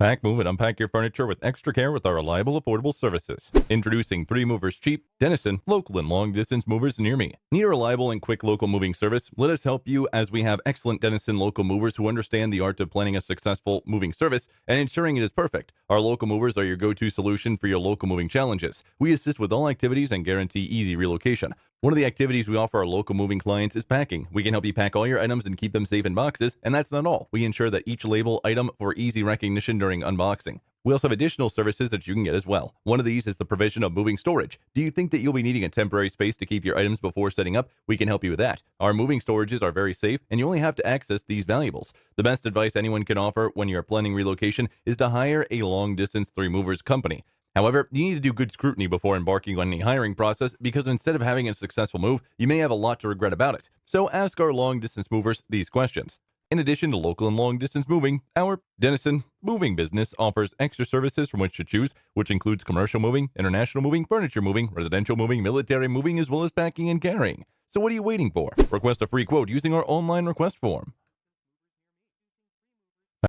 Pack, move, and unpack your furniture with extra care with our reliable, affordable services. Introducing 3 Movers Cheap, Denison, local and long distance movers near me. Need a reliable and quick local moving service? Let us help you as we have excellent Denison local movers who understand the art of planning a successful moving service and ensuring it is perfect. Our local movers are your go-to solution for your local moving challenges. We assist with all activities and guarantee easy relocation. One of the activities we offer our local moving clients is packing. We can help you pack all your items and keep them safe in boxes, and that's not all. We ensure that each label item for easy recognition during unboxing. We also have additional services that you can get as well. One of these is the provision of moving storage. Do you think that you'll be needing a temporary space to keep your items before setting up? We can help you with that. Our moving storages are very safe, and you only have to access these valuables. The best advice anyone can offer when you're planning relocation is to hire a long-distance 3 Movers company. However, you need to do good scrutiny before embarking on any hiring process because instead of having a successful move, you may have a lot to regret about it. So ask our long-distance movers these questions. In addition to local and long-distance moving, our Denison moving business offers extra services from which to choose, which includes commercial moving, international moving, furniture moving, residential moving, military moving, as well as packing and carrying. So what are you waiting for? Request a free quote using our online request form.